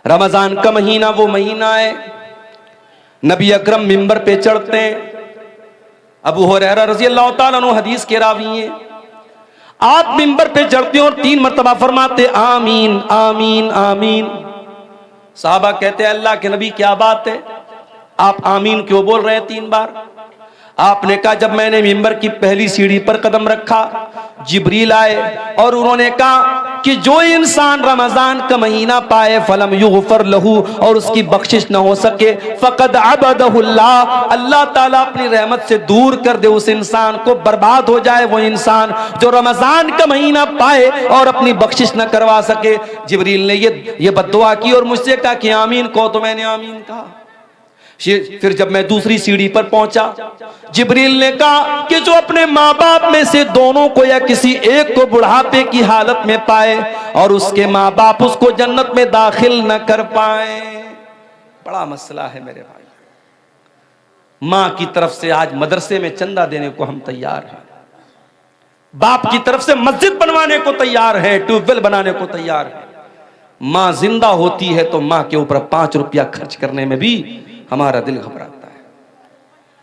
रमजान का महीना वो महीना है, नबी अकरम मिंबर पे चढ़ते हैं। अबू हुरैरा रज़ी अल्लाह ताला अन्हु हदीस के रावी हैं। आप मिंबर पे चढ़ते हैं और 3 मरतबा फरमाते आमीन आमीन आमीन। साहबा कहते हैं अल्लाह के नबी क्या बात है, आप आमीन क्यों बोल रहे हैं 3 बार? आपने कहा जब मैंने मिंबर की पहली सीढ़ी पर कदम रखा, जिब्रील आए और उन्होंने कहा कि जो इंसान रमजान का महीना पाए फलम युगफर लहू, और उसकी बख्शिश न हो सके, फकद अबदहुल्लाह, अल्लाह ताला अपनी रहमत से दूर कर दे उस इंसान को, बर्बाद हो जाए वो इंसान जो रमजान का महीना पाए और अपनी बख्शिश न करवा सके। जिब्रील ने ये बद्दुआ की और मुझसे कहा कि आमीन कहो, तो मैंने आमीन कहा। फिर जब मैं दूसरी सीढ़ी पर पहुंचा, जिब्रील ने कहा कि जो अपने माँ बाप में से दोनों को या किसी एक को बुढ़ापे की हालत में पाए और उसके माँ बाप उसको जन्नत में दाखिल न कर पाए। बड़ा मसला है मेरे भाई। माँ की तरफ से आज मदरसे में चंदा देने को हम तैयार हैं, बाप की तरफ से मस्जिद बनवाने को तैयार है, ट्यूबवेल बनाने को तैयार है। माँ जिंदा होती है तो माँ के ऊपर 5 रुपया खर्च करने में भी हमारा दिल घबराता है।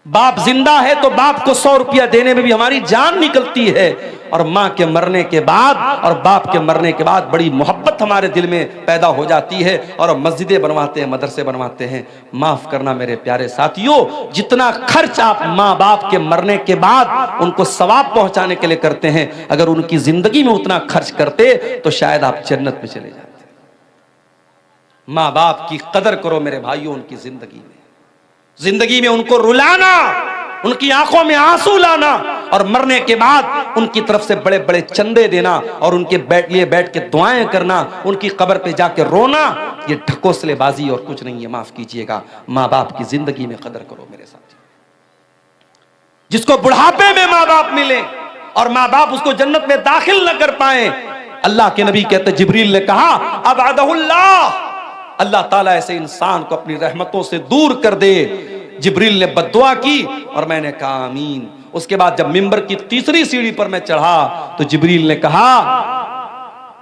बाप जिंदा है तो बाप को 100 रुपया देने में भी हमारी जान निकलती है। और माँ के मरने के बाद और बाप के मरने के बाद बड़ी मोहब्बत हमारे दिल में पैदा हो जाती है और मस्जिदें बनवाते हैं, मदरसे बनवाते हैं। माफ करना मेरे प्यारे साथियों, जितना खर्च आप माँ बाप के मरने के बाद उनको सवाब पहुंचाने के लिए करते हैं, अगर उनकी जिंदगी में उतना खर्च करते तो शायद आप जन्नत में चले जाते। माँ बाप की कदर करो मेरे भाइयों, उनकी जिंदगी में उनको रुलाना, उनकी आंखों में आंसू लाना और मरने के बाद उनकी तरफ से बड़े बड़े चंदे देना और उनके लिए बैठ के दुआएं करना, उनकी कब्र पे जाके रोना, ये ढकोसलेबाजी और कुछ नहीं है। माफ कीजिएगा, माँ बाप की जिंदगी में कदर करो मेरे साथ। जिसको बुढ़ापे में माँ बाप मिले और माँ बाप उसको जन्नत में दाखिल न कर पाए, अल्लाह के नबी कहते, जिब्रील ने कहा अबअदहुल्लाह, अल्लाह ताला ऐसे इंसान को अपनी रहमतों से दूर कर दे। जिब्रील ने बद्दुआ की और मैंने कहा आमीन। उसके बाद जब मिंबर की तीसरी सीढ़ी पर मैं चढ़ा तो जिब्रील ने कहा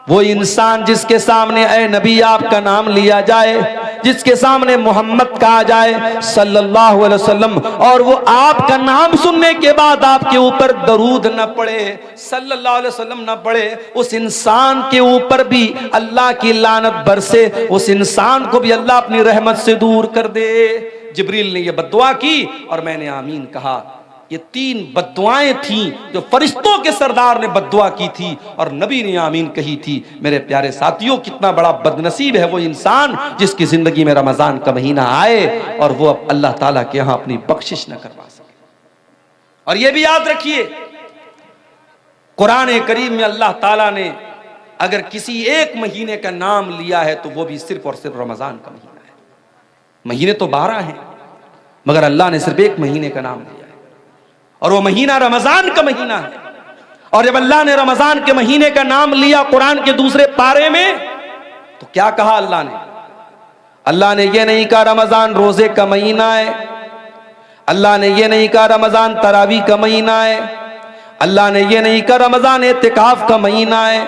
वो इंसान जिसके सामने ऐ नबी आपका नाम लिया जाए, जिसके सामने मोहम्मद कहा जाए सल्लल्लाहु अलैहि वसल्लम, और वो आपका नाम सुनने के बाद आपके ऊपर दरूद न पड़े, सल्लल्लाहु अलैहि वसल्लम न पड़े, उस इंसान के ऊपर भी अल्लाह की लानत बरसे, उस इंसान को भी अल्लाह अपनी रहमत से दूर कर दे। जिब्रील ने यह बद्दुआ की और मैंने आमीन कहा। ये 3 बद्दुआएं थीं जो फरिश्तों के सरदार ने बद्दुआ की थी और नबी ने आमीन कही थी। मेरे प्यारे साथियों, कितना बड़ा बदनसीब है वो इंसान जिसकी जिंदगी में रमजान का महीना आए और वो अब अल्लाह ताला के यहां अपनी बख्शिश न करवा सके। और ये भी याद रखिए, कुरान करीम में अल्लाह ताला ने अगर किसी एक महीने का नाम लिया है तो वो भी सिर्फ और सिर्फ रमजान का महीना है। महीने तो 12 हैं मगर अल्लाह ने सिर्फ एक महीने का नाम लिया है और वो महीना रमजान का महीना है। और जब अल्लाह ने रमजान के महीने का नाम लिया कुरान के दूसरे पारे में तो क्या कहा अल्लाह ने? अल्लाह ने ये नहीं कहा रमजान रोजे का महीना है, अल्लाह ने ये नहीं कहा रमजान तरावी का महीना है, अल्लाह ने ये नहीं कहा रमजान एतिकाफ का महीना है,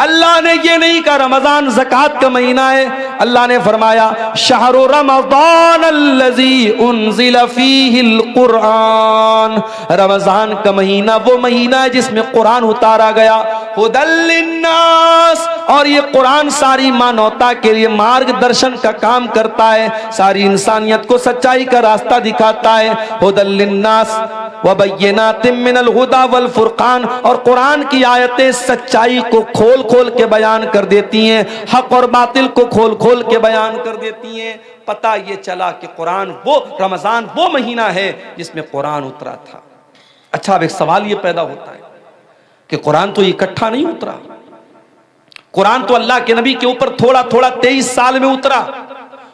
अल्लाह ने ये नहीं कहा रमजान ज़कात का महीना है। अल्लाह ने फरमाया शहरु रमज़ान अल्लज़ी उन्ज़िला फ़ीहिल कुरआन, रमजान का महीना वो महीना है जिसमें कुरान उतारा गया, हुदल लिन्नास, और ये कुरान सारी मानवता के लिए मार्गदर्शन का काम करता है, सारी इंसानियत को सच्चाई का रास्ता दिखाता है। हुदल लिन्नास व बय्यिनातिम मिनल हुदा वल फुरकान, और कुरान की आयतें सच्चाई को खोल खोल के बयान कर देती हैं, हक और बातिल को खोल खोल के बयान कर देती हैं। पता ये चला कि कुरान वो रमजान वो महीना है जिसमें कुरान उतरा था। अच्छा, अब एक सवाल ये पैदा होता है कि कुरान तो इकट्ठा नहीं उतरा, कुरान तो अल्लाह के नबी के ऊपर थोड़ा थोड़ा 23 साल में उतरा,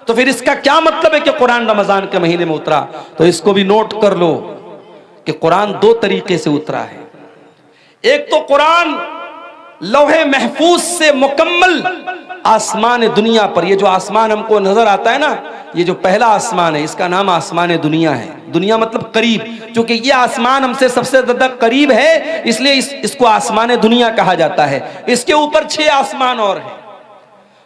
तो फिर इसका क्या मतलब है कि कुरान रमजान के महीने में उतरा? तो इसको भी नोट कर लो कि कुरान 2 तरीके से उतरा है। एक तो कुरान लौहे महफूज से मुकम्मल आसमान दुनिया पर, ये जो आसमान हमको नजर आता है ना, ये जो पहला आसमान है इसका नाम आसमान दुनिया है। दुनिया मतलब करीब, क्योंकि ये आसमान हमसे सबसे ज्यादा करीब है इसलिए इसको आसमान दुनिया कहा जाता है। इसके ऊपर 6 आसमान और हैं।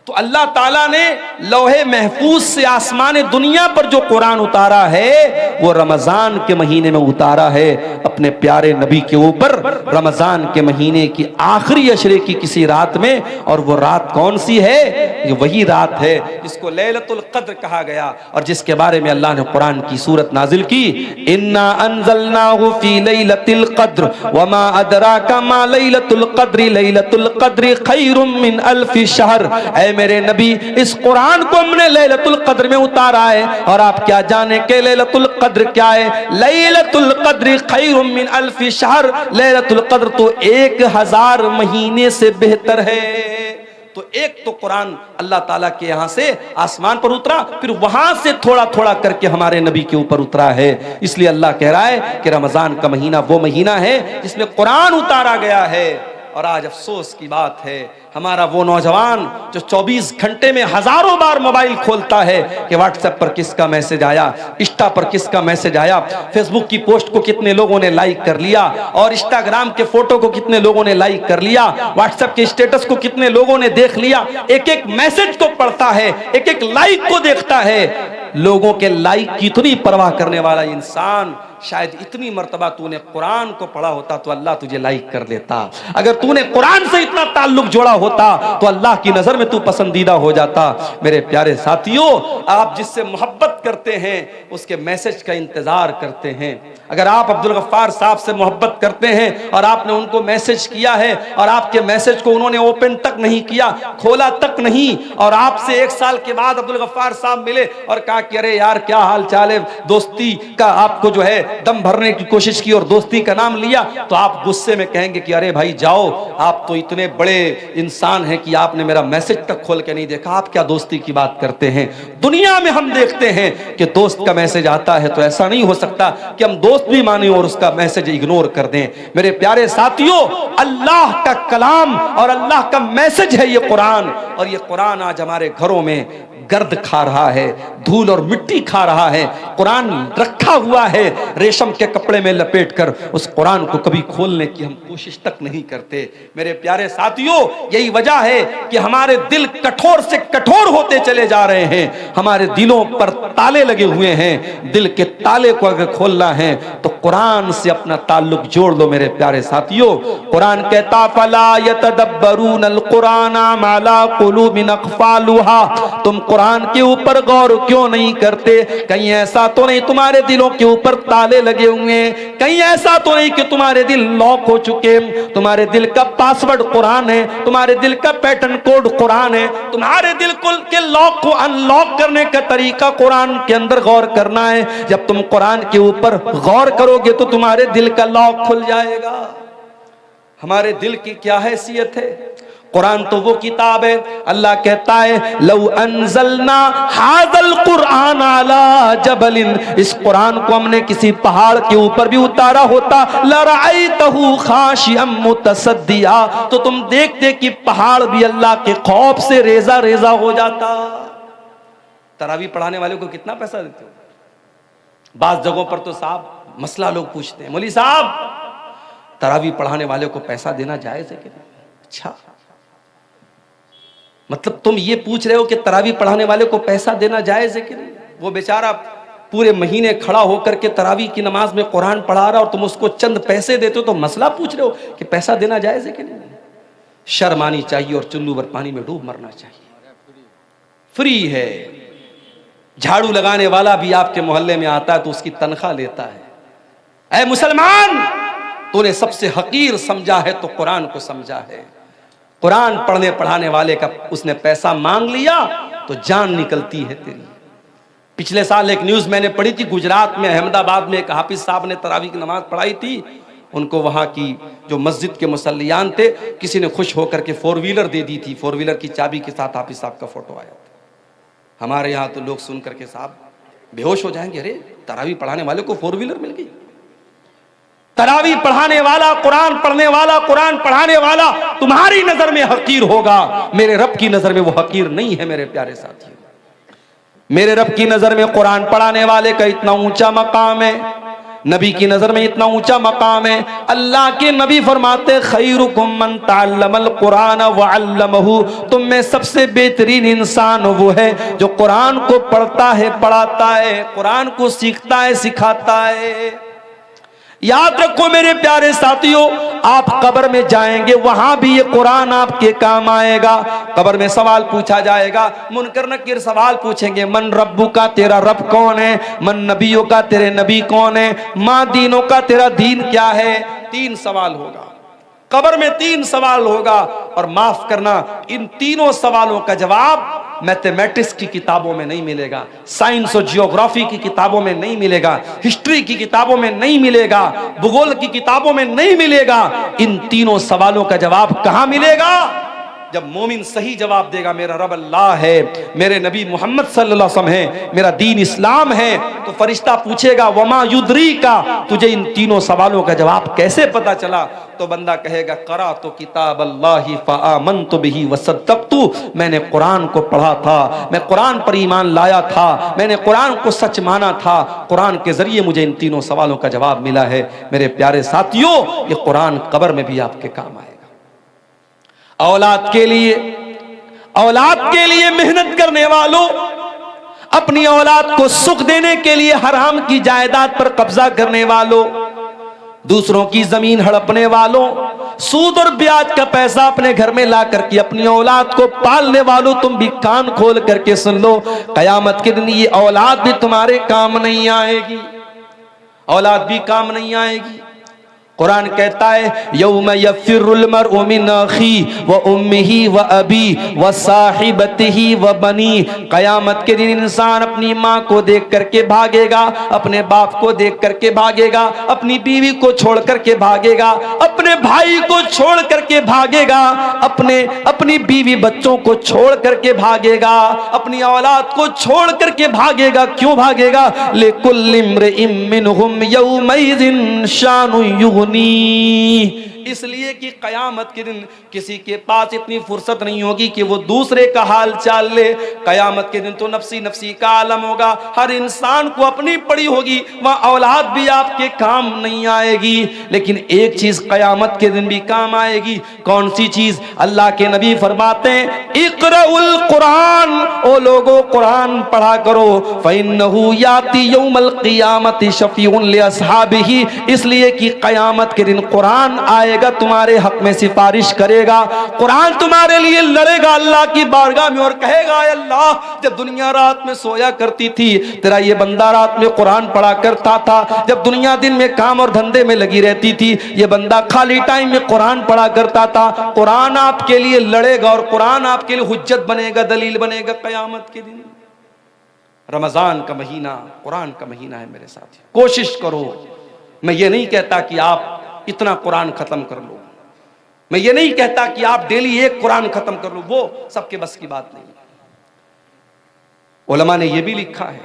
तो अल्लाह ताला ने लौहे महफूज से आसमान दुनिया पर जो कुरान उतारा है वो रमजान के महीने में उतारा है अपने प्यारे नबी के ऊपर, रमजान के महीने की आखिरी अशरे की किसी रात में। और वो रात कौन सी है? ये वही रात है जिसको लैलतुल कद्र कहा गया और जिसके बारे में अल्लाह ने कुरान की सूरत नाजिल की, इन्ना अंज़लनाहु फी लैलतिल कद्र वमा अदराका मा लैलतुल कद्र लैलतुल कद्र खैरुम मिन अल्फि शहर। ऐ मेरे नबी, इस कुरान को हमने लैलतुल कद्र में उतारा है और आप क्या जाने के लैलतुल कद्र क्या है? लैलतुल कद्र खैरुम मिन अल्फि शहर। लैलतुल कद्र तो 1000 महीने से बेहतर है। तो एक तो कुरान अल्लाह ताला के यहां से आसमान पर उतरा, फिर वहां से थोड़ा थोड़ा करके हमारे नबी के ऊपर उतरा है। इसलिए अल्लाह कह रहा है कि रमजान का महीना वो महीना है जिसमें कुरान उतारा गया है। और आज अफसोस की बात है, हमारा वो नौजवान जो 24 घंटे में हजारों बार मोबाइल खोलता है कि व्हाट्सएप पर किसका मैसेज आया, इंस्टा पर किसका मैसेज आया, फेसबुक की पोस्ट को कितने लोगों ने लाइक कर लिया और इंस्टाग्राम के फोटो को कितने लोगों ने लाइक कर लिया, व्हाट्सएप के स्टेटस को कितने लोगों ने देख लिया। एक एक मैसेज को पढ़ता है, एक एक लाइक को देखता है। लोगों के लाइक की इतनी परवाह करने वाला इंसान, शायद इतनी मर्तबा तूने कुरान को पढ़ा होता तो अल्लाह तुझे लाइक कर देता। अगर तूने कुरान से इतना ताल्लुक जोड़ा होता तो अल्लाह की नजर में तू पसंदीदा हो जाता। मेरे प्यारे साथियों, आप जिससे मोहब्बत करते हैं उसके मैसेज का इंतजार करते हैं। अगर आप अब्दुल गफ्फार साहब से मोहब्बत करते हैं और आपने उनको मैसेज किया है और आपके मैसेज को उन्होंने ओपन तक नहीं किया, खोला तक नहीं, और आपसे 1 साल के बाद अब्दुल गफ्फार साहब मिले और कहा कि अरे यार क्या हाल चाल है, दोस्ती का आपको जो है दम भरने की कोशिश की और दोस्ती का नाम लिया, तो आप गुस्से में कहेंगे कि अरे भाई जाओ, आप तो इतने बड़े इंसान हैं कि आपने मेरा मैसेज तक खोल के नहीं देखा, आप क्या दोस्ती की बात करते हैं। दुनिया में हम देखते हैं कि दोस्त का मैसेज आता है तो ऐसा नहीं हो सकता कि हम दोस्त भी माने और उसका मैसेज इग्नोर कर दें। मेरे प्यारे साथियों, अल्लाह का कलाम और अल्लाह का मैसेज है ये कुरान, और ये कुरान आज हमारे घरों में गर्द खा रहा है, धूल और मिट्टी खा रहा है। कुरान रखा हुआ है रेशम के कपड़े में लपेटकर, उस कुरान को कभी खोलने की हम कोशिश तक नहीं करते। मेरे प्यारे साथियों, यही वजह है कि हमारे दिल कठोर से कठोर होते चले जा रहे हैं। हमारे दिलों पर ताले लगे हुए हैं। दिल के ताले को अगर खोलना है तो कुरान से अपना ताल्लुक जोड़ लो। मेरे प्यारे साथियों, कुरान कहता फला यतदब्बरूनल कुराना माला कुलूबिन अक़फ़ालुहा, तुम कुरान के ऊपर गौर क्यों नहीं करते? कहीं ऐसा तो नहीं तुम्हारे दिलों के ऊपर ताले लगे हुए, कहीं ऐसा तो नहीं कि तुम्हारे दिल लॉक हो चुके? तुम्हारे दिल का पासवर्ड कुरान है, तुम्हारे दिल का पैटर्न कोड कुरान है। तुम्हारे दिल के लॉक को अनलॉक करने का तरीका कुरान के अंदर गौर करना है। जब तुम कुरान के ऊपर गौर करोगे तो तुम्हारे दिल का लॉक खुल जाएगा। हमारे दिल की क्या हैसियत है? कुरान तो वो किताब है, अल्लाह कहता है लौ अंज़लना हाज़ल कुरान अला जबलिन, इस कुरान को हमने किसी पहाड़ के ऊपर भी उतारा होता, लरअयतहु खाशिअम मुतसद्दिया, तो तुम देखते कि पहाड़ भी अल्लाह के खौफ से रेजा रेजा हो जाता। तरावी पढ़ाने वाले को कितना पैसा देते हो? बाज़ जगहों पर तो साहब मसला लोग पूछते हैं, मौलवी साहब तरावी पढ़ाने वाले को पैसा देना जायज है कि नहीं? अच्छा, मतलब तुम ये पूछ रहे हो कि तरावी पढ़ाने वाले को पैसा देना जायज है कि नहीं? वो बेचारा पूरे महीने खड़ा होकर के तरावी की नमाज में कुरान पढ़ा रहा और तुम उसको चंद पैसे देते हो तो मसला पूछ रहे हो कि पैसा देना जायज है कि नहीं? शर्म आनी चाहिए और चुल्लू भर पानी में डूब मरना चाहिए। फ्री है। झाड़ू लगाने वाला भी आपके मोहल्ले में आता है तो उसकी तनख्वाह लेता है। ऐ मुसलमान, तूने सबसे हकीर समझा है तो कुरान को समझा है। कुरान पढ़ने पढ़ाने वाले का उसने पैसा मांग लिया तो जान निकलती है तेरी। पिछले साल एक न्यूज मैंने पढ़ी थी, गुजरात में अहमदाबाद में एक हाफिज साहब ने तरावी की नमाज पढ़ाई थी। उनको वहां की जो मस्जिद के मुसल्लियान थे, किसी ने खुश होकर के 4 व्हीलर दे दी थी। 4 व्हीलर की चाबी के साथ हाफिज साहब का फोटो आया था। हमारे यहाँ तो लोग सुन करके साहब बेहोश हो जाएंगे, अरे तरावी पढ़ाने वाले को 4 व्हीलर मिल गई। तरावी पढ़ाने वाला, कुरान पढ़ने वाला, कुरान पढ़ाने वाला तुम्हारी नजर में हकीर होगा, मेरे रब की नजर में वो हकीर नहीं है। मेरे प्यारे साथियों, मेरे रब की नजर में कुरान पढ़ाने वाले का इतना ऊंचा मकाम है। नबी की नजर में इतना ऊंचा मकाम है। अल्लाह के नबी फरमाते खैरुकुम मन तअल्लमल कुरान व अल्लमहु, तुम में सबसे बेहतरीन इंसान वो है जो कुरान को पढ़ता है, पढ़ाता है, कुरान को सीखता है, सिखाता है। याद रखो मेरे प्यारे साथियों, आप कब्र में जाएंगे वहां भी ये कुरान आपके काम आएगा। कब्र में सवाल पूछा जाएगा, मुनकर नकीर सवाल पूछेंगे, मन रब्बू का, तेरा रब कौन है? मन नबियों का, तेरे नबी कौन है? माँ दीनों का, तेरा दीन क्या है? 3 सवाल होगा कब्र में, 3 सवाल होगा। और माफ करना, इन तीनों सवालों का जवाब मैथमेटिक्स की किताबों में नहीं मिलेगा, साइंस और जियोग्राफी की किताबों में नहीं मिलेगा, हिस्ट्री की किताबों में नहीं मिलेगा, भूगोल की किताबों में नहीं मिलेगा। इन तीनों सवालों का जवाब कहां मिलेगा? जब मोमिन सही जवाब देगा, मेरा रब अल्लाह है, मेरे नबी मोहम्मद सल्लल्लाहु अलैहि वसल्लम है, मेरा दीन इस्लाम है, तो फरिश्ता पूछेगा वमा युद्री का, तुझे इन तीनों सवालों का जवाब कैसे पता चला? तो बंदा कहेगा करा तो किताब अल्लाह फआमनतु बिही वसद्दक़तु, मैंने कुरान को पढ़ा था, मैं कुरान पर ईमान लाया था, मैंने कुरान को सच माना था, कुरान के जरिए मुझे इन तीनों सवालों का जवाब मिला है। मेरे प्यारे साथियों, ये कुरान कब्र में भी आपके काम आएगा। औलाद के लिए मेहनत करने वालों, अपनी औलाद को सुख देने के लिए हराम की जायदाद पर कब्जा करने वालों, दूसरों की जमीन हड़पने वालों, सूद और ब्याज का पैसा अपने घर में ला करके अपनी औलाद को पालने वालों, तुम भी कान खोल करके सुन लो, कयामत के दिन ये औलाद भी तुम्हारे काम नहीं आएगी, औलाद भी काम नहीं आएगी। कुरान कहता है यौम यफिरुल मरउ मिन अखी व उम्मिही व अबी व साहिबतिही व बनी, कयामत के दिन इंसान अपनी माँ को देख करके भागेगा, अपने बाप को देख करके भागेगा, अपनी बीवी को छोड़ करके भागेगा, अपने भाई को छोड़ करके भागेगा, अपनी बीवी बच्चों को छोड़ करके भागेगा, अपनी औलाद को छोड़ करके भागेगा। क्यों भागेगा? लिकुल्लि इम्रिइम मिनहुम यौमइज़िन शानुन, इसलिए कि कयामत के दिन किसी के पास इतनी फुर्सत नहीं होगी कि वो दूसरे का हाल चाल ले। कयामत के दिन तो नफ्सी नफ्सी का आलम होगा, हर इंसान को अपनी पड़ी होगी, वहां औलाद भी आपके काम नहीं आएगी। लेकिन एक चीज कयामत के दिन भी काम आएगी। कौन सी चीज? अल्लाह के नबी फरमाते हैं इक़राउल कुरान, ओ लोगों कुरान पढ़ा करो, फ़इन्नहु याती यौमल क़ियामति शफ़ीउन लिअस्हाबिही, इसलिए कि कयामत के दिन कुरान आएगा, तुम्हारे हक में सिफारिश करेगा, कुरान तुम्हारे लिए लड़ेगा अल्लाह की बारगाह में और कहेगा अल्लाह, जब दुनिया रात में सोया करती थी, तेरा ये बंदा रात में कुरान पढ़ा करता था, जब दुनिया दिन में काम और धंधे में लगी रहती थी, ये बंदा खाली टाइम में कुरान पढ़ा करता था, कुरान आपके लिए लड़ेगा और कुरान आपके लिए हुज्जत बनेगा, दलील बनेगा कयामत के दिन। रमजान का महीना कुरान का महीना है मेरे साथ, कोशिश करो। मैं ये नहीं कहता कि आप इतना कुरान खत्म कर लो, मैं ये नहीं कहता कि आप डेली एक कुरान खत्म कर लो, वो सबके बस की बात नहीं। उलमा ने यह भी लिखा है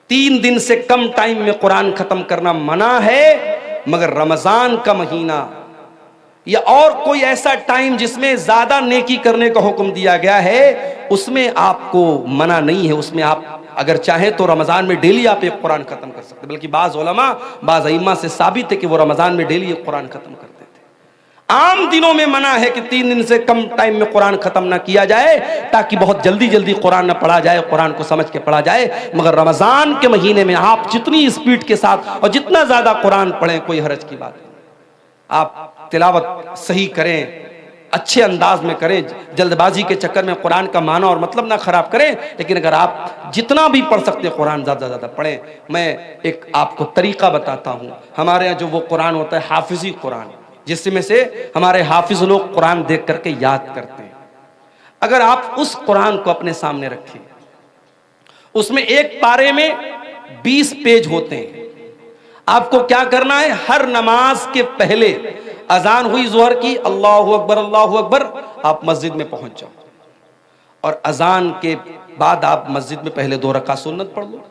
3 दिन से कम टाइम में कुरान खत्म करना मना है, मगर रमजान का महीना या और कोई ऐसा टाइम जिसमें ज्यादा नेकी करने का हुक्म दिया गया है, उसमें आपको मना नहीं है। उसमें आप अगर चाहें तो रमजान में डेली आप एक कुरान खत्म कर सकते, बल्कि बाज़ उलमा बाज़ अइम्मा से साबित है कि वो रमजान में डेली एक कुरान खत्म करते थे। आम दिनों में मना है कि 3 दिन से कम टाइम में कुरान खत्म ना किया जाए, ताकि बहुत जल्दी जल्दी कुरान ना पढ़ा जाए, कुरान को समझ के पढ़ा जाए। मगर रमजान के महीने में आप जितनी स्पीड के साथ और जितना ज्यादा कुरान पढ़ें, कोई हरज की बात नहीं। आप तिलावत सही करें, अच्छे अंदाज में करें, जल्दबाजी के चक्कर में कुरान का माना और मतलब ना खराब करें। लेकिन अगर आप जितना भी पढ़ सकते हैं कुरान ज़्यादा ज़्यादा पढ़ें। मैं एक आपको तरीका बताता हूँ। हमारे यहाँ जो वो कुरान होता है हाफिजी कुरान, जिसमें से हमारे हाफिज लोग कुरान देख करके याद करते हैं। अगर आप उस कुरान को अपने सामने रखें, उसमें एक पारे में 20 पेज होते हैं। आपको क्या करना है? हर नमाज के पहले अजान हुई जोहर की, अल्लाहु अकबर, आप मस्जिद में पहुंच जाओ और अजान के बाद आप मस्जिद में पहले 2 रकात सुन्नत पढ़ लो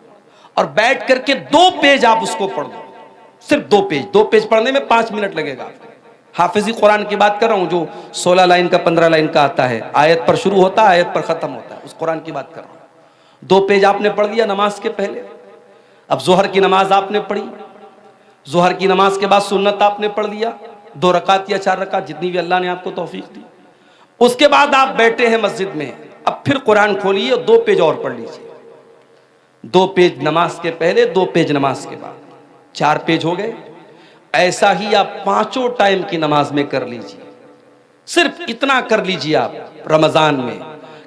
और बैठ करके 2 पेज आप उसको पढ़ लो, सिर्फ 2 पेज। 2 पेज पढ़ने में 5 मिनट लगेगा आपको। हाफिजी कुरान की बात कर रहा हूं, जो 16 लाइन का 15 लाइन का आता है, आयत पर शुरू होता है, आयत पर खत्म होता है, उस कुरान की बात कर रहा हूं। 2 पेज आपने पढ़ लिया नमाज के पहले। अब जोहर की नमाज आपने पढ़ी, जोहर की नमाज के बाद सुन्नत आपने पढ़ लिया, 2 रकात या 4 रकात, जितनी भी अल्लाह ने आपको तौफीक दी। उसके बाद आप बैठे हैं मस्जिद में, अब फिर कुरान खोलिए और 2 पेज और पढ़ लीजिए। 2 पेज नमाज के पहले, 2 पेज नमाज के बाद, 4 पेज हो गए। ऐसा ही आप 5 टाइम की नमाज में कर लीजिए। सिर्फ इतना कर लीजिए आप रमजान में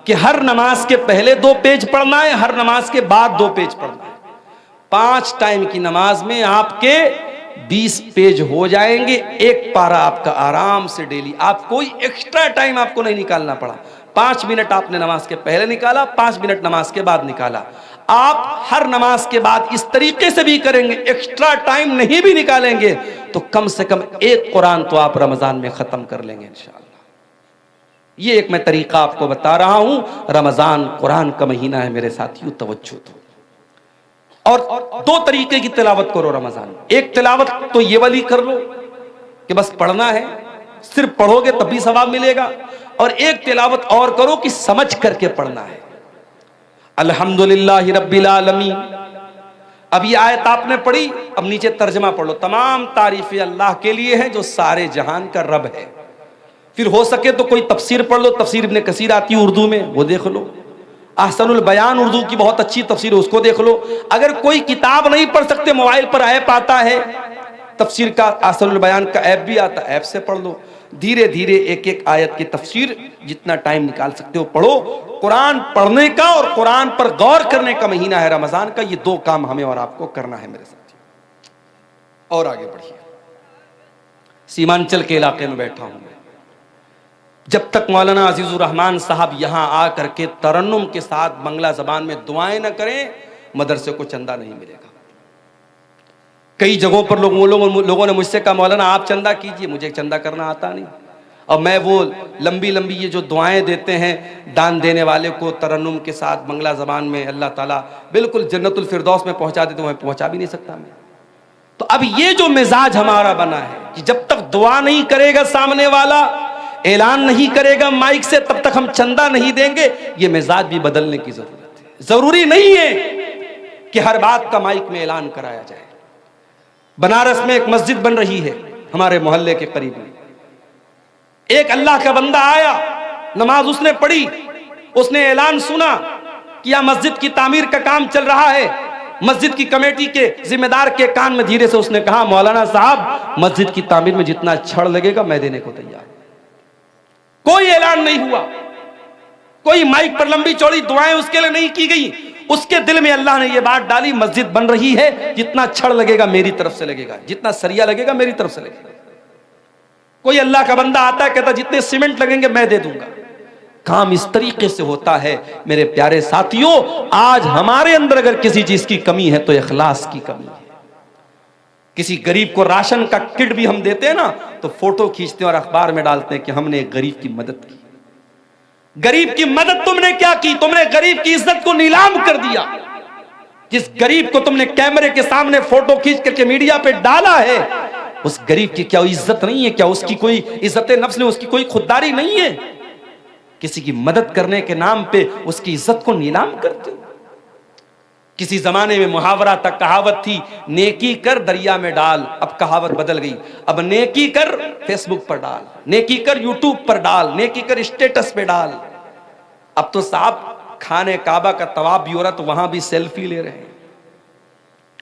कि हर नमाज के पहले 2 पेज पढ़ना है, हर नमाज के बाद 2 पेज पढ़ना है। 5 टाइम की नमाज में आपके 20 पेज हो जाएंगे। एक पारा आपका आराम से डेली, आप कोई एक्स्ट्रा टाइम आपको नहीं निकालना पड़ा। 5 मिनट आपने नमाज के पहले निकाला, 5 मिनट नमाज के बाद निकाला। आप हर नमाज के बाद इस तरीके से भी करेंगे, एक्स्ट्रा टाइम नहीं भी निकालेंगे, तो कम से कम एक कुरान तो आप रमजान में खत्म कर लेंगे इंशाअल्लाह। ये एक मैं तरीका आपको बता रहा हूं। रमजान कुरान का महीना है मेरे साथियों, तवज्जो दो। और 2 तरीके की तिलावत करो रमजान। एक तिलावत तो ये वाली कर लो कि बस पढ़ना है, सिर्फ पढ़ोगे तब भी सवाब मिलेगा। और एक तिलावत और करो कि समझ करके पढ़ना है। अल्हम्दुलिल्लाहि रब्बिल आलमीन, अब ये आयत आपने पढ़ी, अब नीचे तर्जमा पढ़ लो। तमाम तारीफें अल्लाह के लिए हैं जो सारे जहान का रब है। फिर हो सके तो कोई तफसीर पढ़ लो, तफसीर इब्ने कसीर आती है उर्दू में, वो देख लो। अहसनुल बयान उर्दू की बहुत अच्छी तफसीर है, उसको देख लो। अगर कोई किताब नहीं पढ़ सकते, मोबाइल पर ऐप आता है तफसीर का, अहसनुल बयान का ऐप भी आता है, ऐप से पढ़ लो। धीरे धीरे एक एक आयत की तफसीर जितना टाइम निकाल सकते हो पढ़ो। कुरान पढ़ने का और कुरान पर गौर करने का महीना है रमजान का। ये 2 काम हमें और आपको करना है मेरे साथ। और आगे बढ़िए। सीमांचल के इलाके में बैठा हूं मैं। जब तक मौलाना अजीजुर रहमान साहब यहां आकर के तरन्नुम के साथ बंगला जबान में दुआएं न करें, मदरसे को चंदा नहीं मिलेगा। कई जगहों पर लोगों ने मुझसे कहा मौलाना आप चंदा कीजिए, मुझे चंदा करना आता नहीं। और मैं वो लंबी लंबी ये जो दुआएं देते हैं दान देने वाले को तरन्नुम के साथ बंगला जबान में, अल्लाह ताला बिल्कुल जन्नतुल फिरदौस में पहुंचा देते, वह पहुंचा भी नहीं सकता मैं। तो अब ये जो मिजाज हमारा बना है कि जब तक दुआ नहीं करेगा सामने वाला, ऐलान नहीं करेगा माइक से, तब तक हम चंदा नहीं देंगे। ये मिजाज भी बदलने की जरूरत है। जरूरी नहीं है कि हर बात का माइक में ऐलान कराया जाए। बनारस में एक मस्जिद बन रही है हमारे मोहल्ले के करीब में। एक अल्लाह का बंदा आया, नमाज उसने पढ़ी, उसने ऐलान सुना कि यह मस्जिद की तामीर का काम चल रहा है। मस्जिद की कमेटी के जिम्मेदार के कान में धीरे से उसने कहा मौलाना साहब मस्जिद की तामीर में जितना छड़ लगेगा मैं देने को तैयार। कोई ऐलान नहीं हुआ, कोई माइक पर लंबी चौड़ी दुआएं उसके लिए नहीं की गई। उसके दिल में अल्लाह ने यह बात डाली मस्जिद बन रही है, जितना छड़ लगेगा मेरी तरफ से लगेगा, जितना सरिया लगेगा मेरी तरफ से लगेगा। कोई अल्लाह का बंदा आता है कहता जितने सीमेंट लगेंगे मैं दे दूंगा। काम इस तरीके से होता है मेरे प्यारे साथियों। आज हमारे अंदर अगर किसी चीज की कमी है तो इखलास की कमी है। किसी गरीब को राशन का किट भी हम देते हैं ना, तो फोटो खींचते हैं और अखबार में डालते हैं कि हमने एक गरीब की मदद की। गरीब की मदद तुमने क्या की? तुमने गरीब की इज्जत को नीलाम कर दिया। जिस गरीब को तुमने कैमरे के सामने फोटो खींच करके मीडिया पे डाला है, उस गरीब की क्या इज्जत नहीं है? क्या उसकी कोई इज्जत नफ्स नहीं, उसकी कोई खुददारी नहीं है? किसी की मदद करने के नाम पे उसकी इज्जत को नीलाम करते हो। किसी जमाने में मुहावरा तक कहावत थी, नेकी कर दरिया में डाल। अब कहावत बदल गई, अब नेकी कर फेसबुक पर डाल, नेकी कर यूट्यूब पर डाल, नेकी कर स्टेटस पे डाल। अब तो साहब खाने काबा का तवाफ भी हो रहा तो वहां भी सेल्फी ले रहे हैं।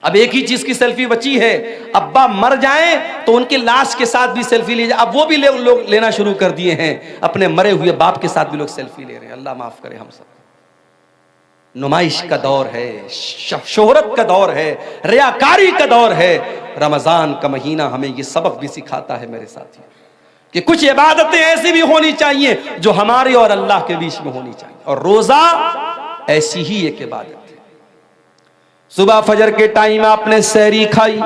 अब एक ही चीज की सेल्फी बची है, अब्बा मर जाए तो उनकी लाश के साथ भी सेल्फी ली जाए। अब वो भी लोग लेना शुरू कर दिए हैं, अपने मरे हुए बाप के साथ भी लोग सेल्फी ले रहे हैं। अल्लाह माफ करे हम सब। नुमाइश का दौर है, शोहरत का दौर है, रियाकारी का दौर है। रमजान का महीना हमें ये सबक भी सिखाता है मेरे साथियों कि कुछ इबादतें ऐसी भी होनी चाहिए जो हमारे और अल्लाह के बीच में होनी चाहिए। और रोजा ऐसी ही एक इबादत है। सुबह फजर के टाइम आपने सहरी खाई,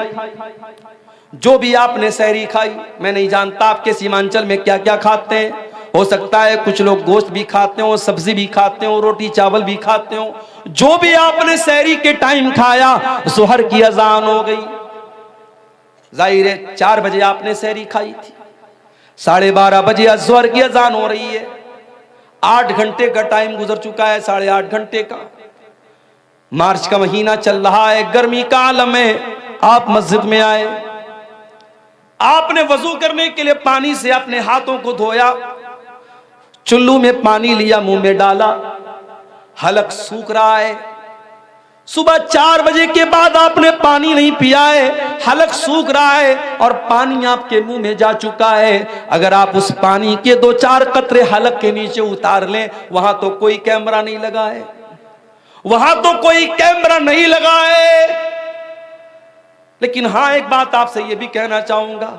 जो भी आपने सहरी खाई, मैं नहीं जानता आपके सीमांचल में क्या क्या खाते हैं। हो सकता है कुछ लोग गोश्त भी खाते हो, सब्जी भी खाते हो, रोटी चावल भी खाते हो। जो भी आपने सहरी के टाइम खाया, जोहर की अजान हो गई, जाहिर है 4 बजे आपने सहरी खाई थी, 12:30 बजे जोहर की अजान हो रही है। 8 घंटे का टाइम गुजर चुका है, 8.5 घंटे का। मार्च का महीना चल रहा है, गर्मी का आलम है। आप मस्जिद में आए, आपने वजू करने के लिए पानी से अपने हाथों को धोया, चुल्लू में पानी लिया, मुंह में डाला, हलक सूख रहा है। सुबह 4 बजे के बाद आपने पानी नहीं पिया है, हलक सूख रहा है और पानी आपके मुंह में जा चुका है। अगर आप उस पानी के 2-4 कतरे हलक के नीचे उतार लें, वहां तो कोई कैमरा नहीं लगा है, वहां तो कोई कैमरा नहीं लगा है। लेकिन हां, एक बात आपसे यह भी कहना चाहूंगा,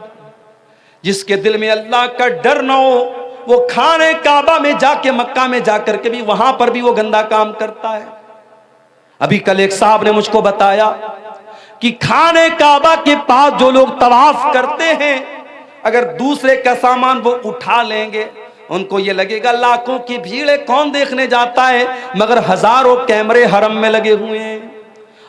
जिसके दिल में अल्लाह का डर ना हो, वो खाने काबा में जाके, मक्का में जाकर के भी वहां पर भी वो गंदा काम करता है। अभी कल एक साहब ने मुझको बताया कि खाने काबा के पास जो लोग तवाफ करते हैं, अगर दूसरे का सामान वो उठा लेंगे, उनको ये लगेगा लाखों की भीड़ है, कौन देखने जाता है, मगर हजारों कैमरे हरम में लगे हुए हैं,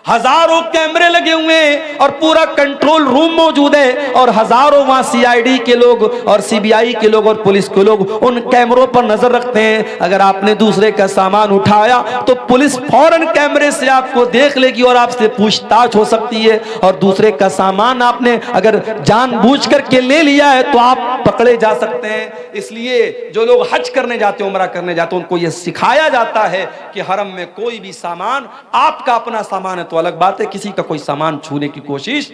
हजारों कैमरे लगे हुए हैं और पूरा कंट्रोल रूम मौजूद है और हजारों वहां सीआईडी के लोग और सीबीआई के लोग और पुलिस के लोग उन कैमरों पर नजर रखते हैं। अगर आपने दूसरे का सामान उठाया तो पुलिस फौरन कैमरे से आपको देख लेगी और आपसे पूछताछ हो सकती है, और दूसरे का सामान आपने अगर जानबूझ करके ले लिया है तो आप पकड़े जा सकते हैं। इसलिए जो लोग हज करने जाते हैं, उमरा करने जाते हैं, उनको यह सिखाया जाता है कि हरम में कोई भी सामान आपका अपना सामान है तो अलग बात है, किसी का कोई सामान छूने की कोशिश